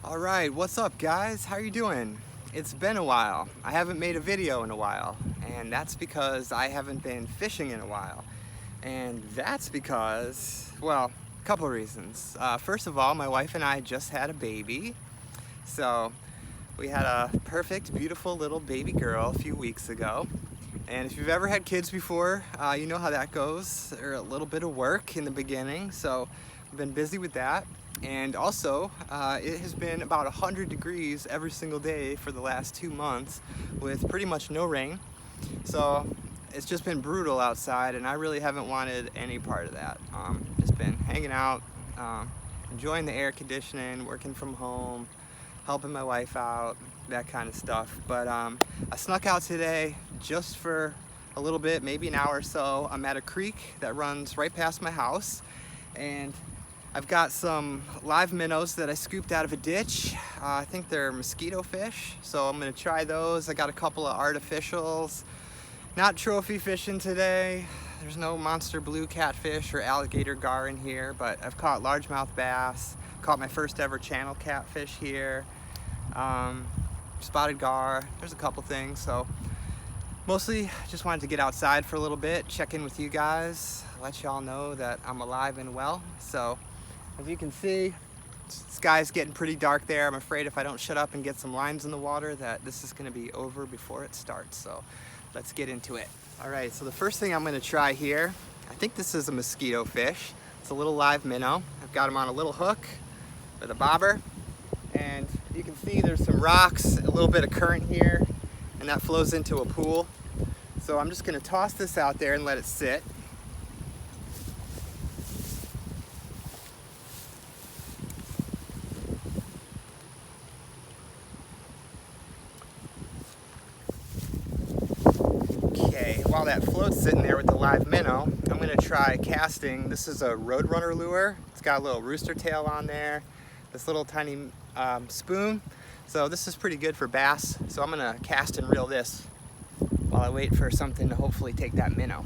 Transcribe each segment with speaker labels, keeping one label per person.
Speaker 1: Alright, what's up guys? How you doing? It's been a while. I haven't made a video in a while, and that's because I haven't been fishing in a while. And that's because, well, a couple of reasons. First of all, my wife and I just had a baby. So we had a perfect, beautiful little baby girl a few weeks ago. And if you've ever had kids before, you know how that goes. There's a little bit of work in the beginning, so I've been busy with that. And also, it has been about 100 degrees every single day for the last 2 months with pretty much no rain. So it's just been brutal outside, and I really haven't wanted any part of that. Just been hanging out, enjoying the air conditioning, working from home, helping my wife out, that kind of stuff. But I snuck out today just for a little bit, maybe an hour or so. I'm at a creek that runs right past my house, and I've got some live minnows that I scooped out of a ditch. I think they're mosquito fish, so I'm gonna try those. I got a couple of artificials. Not trophy fishing today. There's no monster blue catfish or alligator gar in here, but I've caught largemouth bass, caught my first ever channel catfish here, spotted gar. There's a couple things, so mostly just wanted to get outside for a little bit, check in with you guys, let y'all know that I'm alive and well. So as you can see, the sky's getting pretty dark there. I'm afraid if I don't shut up and get some lines in the water that this is gonna be over before it starts. So let's get into it. All right, so the first thing I'm gonna try here, I think this is a mosquito fish. It's a little live minnow. I've got him on a little hook with a bobber. And you can see there's some rocks, a little bit of current here, and that flows into a pool. So I'm just gonna toss this out there and let it sit. Okay, while that float's sitting there with the live minnow, I'm gonna try casting. This is a Roadrunner lure. It's got a little rooster tail on there, this little tiny spoon. So this is pretty good for bass. So I'm gonna cast and reel this while I wait for something to hopefully take that minnow.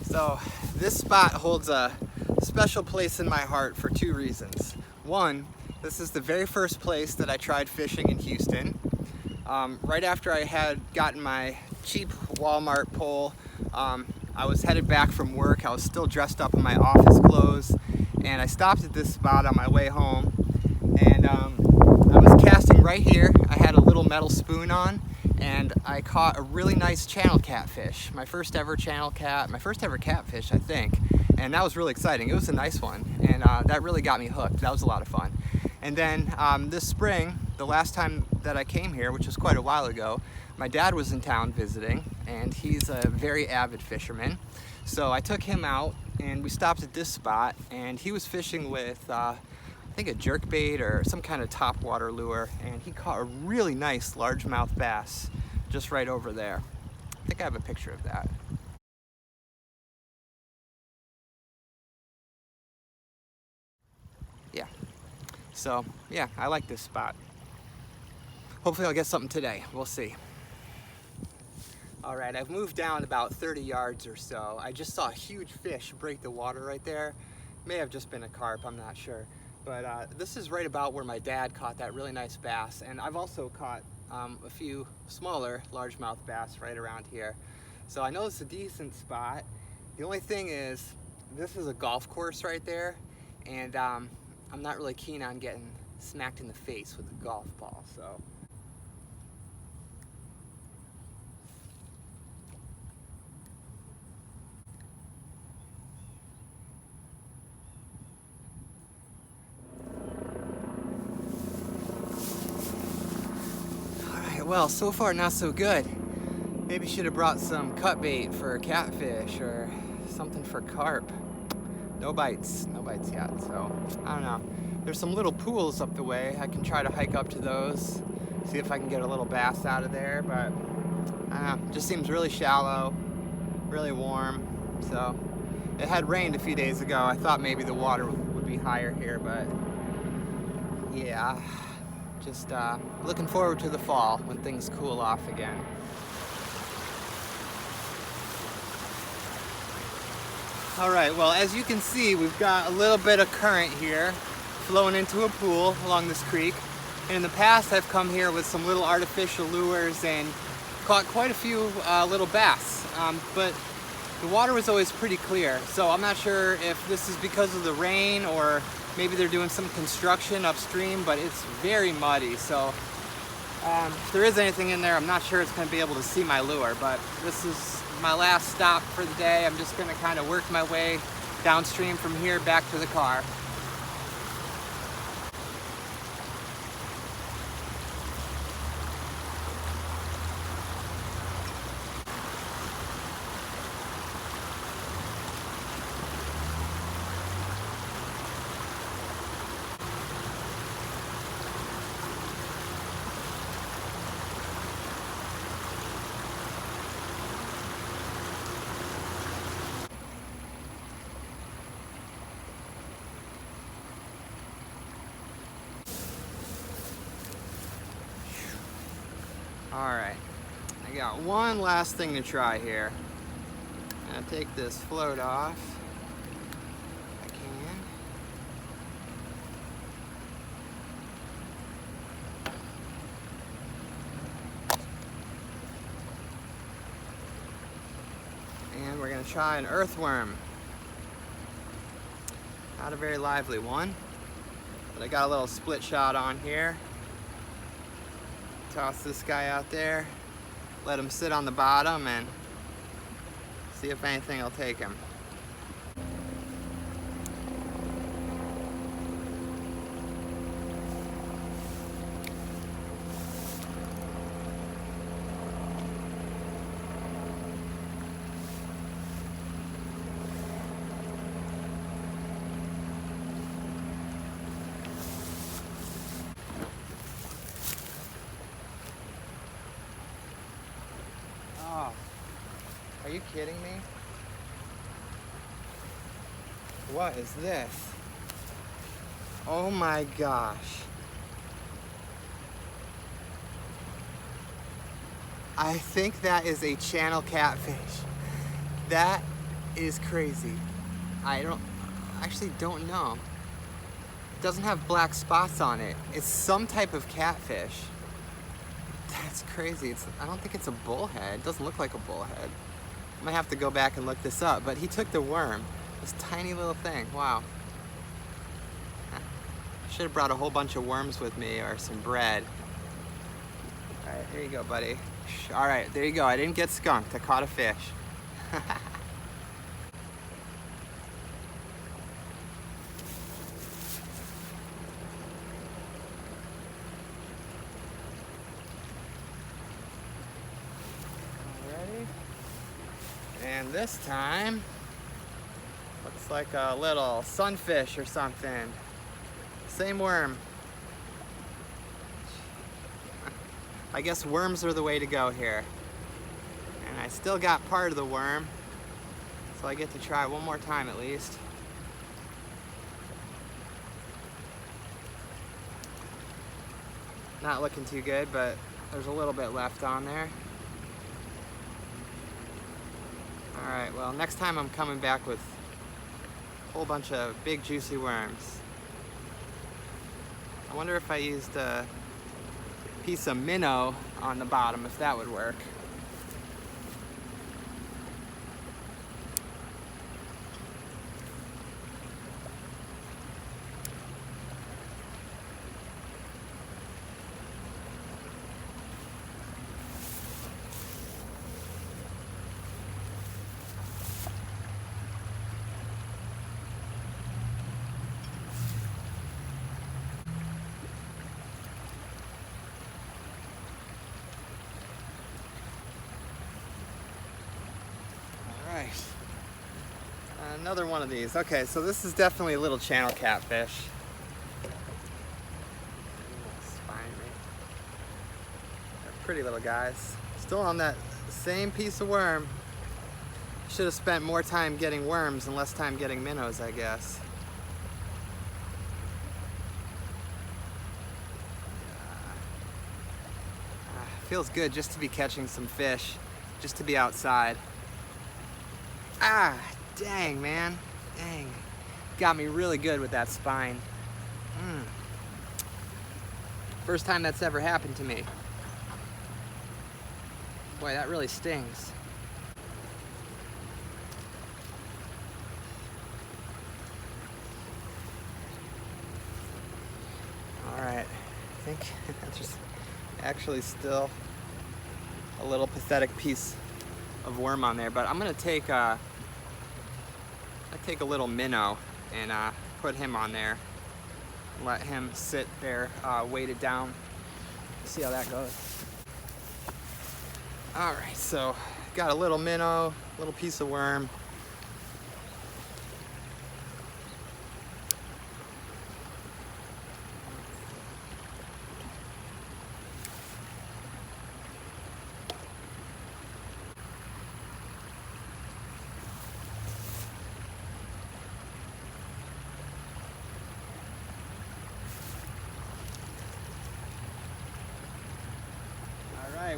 Speaker 1: So this spot holds a special place in my heart for 2 reasons. One, this is the very first place that I tried fishing in Houston. Right after I had gotten my cheap Walmart pole, I was headed back from work. I was still dressed up in my office clothes, and I stopped at this spot on my way home, and I was casting right here. I had a little metal spoon on, and I caught a really nice channel catfish. My first ever channel cat, my first ever catfish, I think. And that was really exciting. It was a nice one, and that really got me hooked. That was a lot of fun. And then this spring, the last time that I came here, which was quite a while ago, my dad was in town visiting, and he's a very avid fisherman. So I took him out, and we stopped at this spot, and he was fishing with I think a jerkbait or some kind of topwater lure, and he caught a really nice largemouth bass just right over there. I think I have a picture of that. Yeah. So yeah, I like this spot. Hopefully I'll get something today. We'll see. All right, I've moved down about 30 yards or so. I just saw a huge fish break the water right there. May have just been a carp, I'm not sure. But this is right about where my dad caught that really nice bass, and I've also caught a few smaller largemouth bass right around here. So I know it's a decent spot. The only thing is, this is a golf course right there, and I'm not really keen on getting smacked in the face with a golf ball, so. Well, so far not so good. Maybe should have brought some cut bait for catfish or something for carp. No bites yet, so I don't know. There's some little pools up the way. I can try to hike up to those, see if I can get a little bass out of there, but I don't know, just seems really shallow. really warm. So it had rained a few days ago. I thought maybe the water would be higher here, but yeah, just looking forward to the fall when things cool off again. All right, well, as you can see, we've got a little bit of current here flowing into a pool along this creek. And in the past, I've come here with some little artificial lures and caught quite a few little bass. But the water was always pretty clear. So I'm not sure if this is because of the rain or maybe they're doing some construction upstream, but it's very muddy. So if there is anything in there, I'm not sure it's going to be able to see my lure, but this is my last stop for the day. I'm just going to kind of work my way downstream from here back to the car. Alright, I got one last thing to try here. I'm gonna take this float off if I can. And we're gonna try an earthworm. Not a very lively one, but I got a little split shot on here. Toss this guy out there, let him sit on the bottom and see if anything will take him. Oh, are you kidding me? What is this? Oh my gosh. I think that is a channel catfish. That is crazy. I actually don't know. It doesn't have black spots on it. It's some type of catfish. That's crazy. I don't think it's a bullhead. It doesn't look like a bullhead. I might have to go back and look this up, but he took the worm. This tiny little thing. Wow. I should have brought a whole bunch of worms with me or some bread. Alright, here you go, buddy. Alright, there you go. I didn't get skunked. I caught a fish. And this time, looks like a little sunfish or something. Same worm. I guess worms are the way to go here. And I still got part of the worm, so I get to try one more time at least. Not looking too good, but there's a little bit left on there. Alright, well, next time I'm coming back with a whole bunch of big juicy worms. I wonder if I used a piece of minnow on the bottom, if that would work. Alright, another one of these. Okay, so this is definitely a little channel catfish. They're pretty little guys. Still on that same piece of worm. Should have spent more time getting worms and less time getting minnows, I guess. Feels good just to be catching some fish, just to be outside. Ah, dang, man. Dang. Got me really good with that spine. First time that's ever happened to me. Boy, that really stings. All right, I think there's actually still a little pathetic piece of worm on there, but I'm gonna take a little minnow and put him on there. Let him sit there weighted down. See how that goes. All right, so got a little minnow, little piece of worm.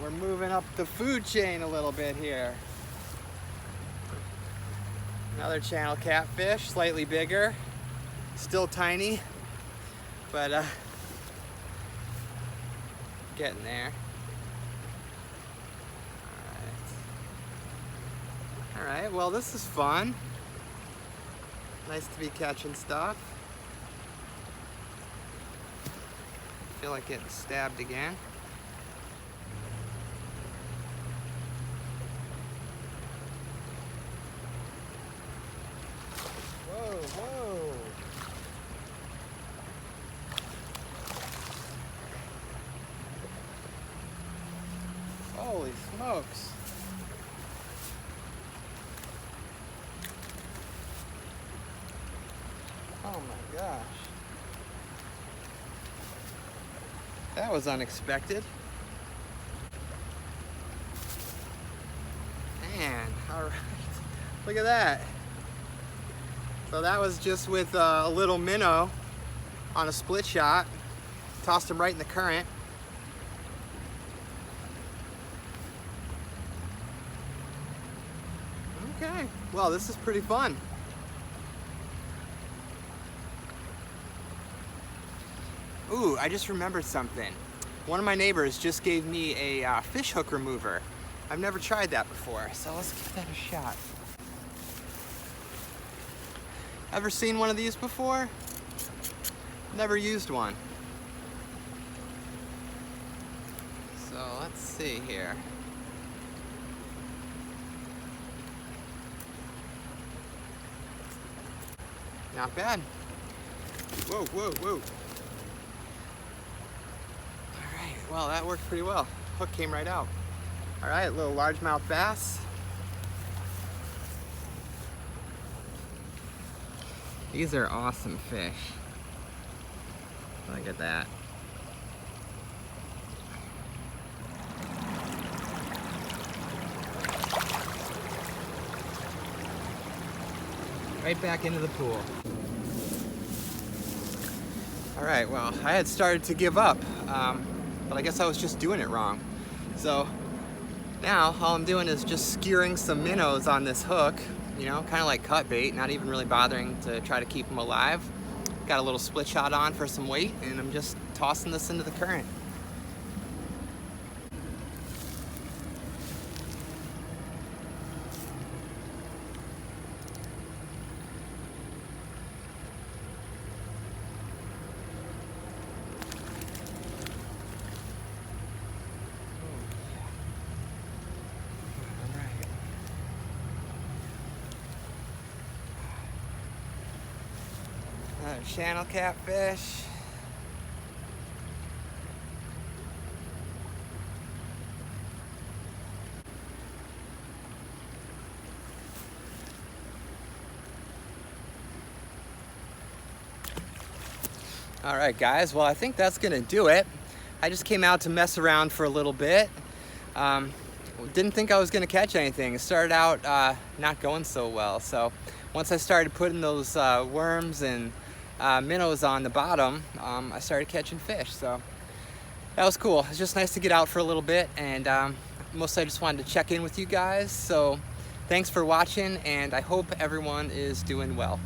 Speaker 1: We're moving up the food chain a little bit here. Another channel catfish, slightly bigger, still tiny, but getting there. All right, well, this is fun. Nice to be catching stuff. Feel like getting stabbed again. Whoa. Holy smokes. Oh my gosh. That was unexpected. Man, all right. Look at that. So that was just with a little minnow on a split shot. Tossed him right in the current. Okay, well, this is pretty fun. Ooh, I just remembered something. One of my neighbors just gave me a fish hook remover. I've never tried that before, so let's give that a shot. Ever seen one of these before? Never used one. So let's see here. Not bad. Whoa. All right, well, that worked pretty well. Hook came right out. All right, little largemouth bass. These are awesome fish. Look at that. Right back into the pool. All right, well, I had started to give up, but I guess I was just doing it wrong. So now all I'm doing is just skewering some minnows on this hook, you know, kind of like cut bait, not even really bothering to try to keep them alive. Got a little split shot on for some weight, and I'm just tossing this into the current. Another channel catfish. All right, guys, well, I think that's gonna do it. I just came out to mess around for a little bit. didn't think I was gonna catch anything. It started out not going so well. So once I started putting those worms and minnows on the bottom, I started catching fish. So that was cool. It's just nice to get out for a little bit, and mostly I just wanted to check in with you guys. So thanks for watching, and I hope everyone is doing well.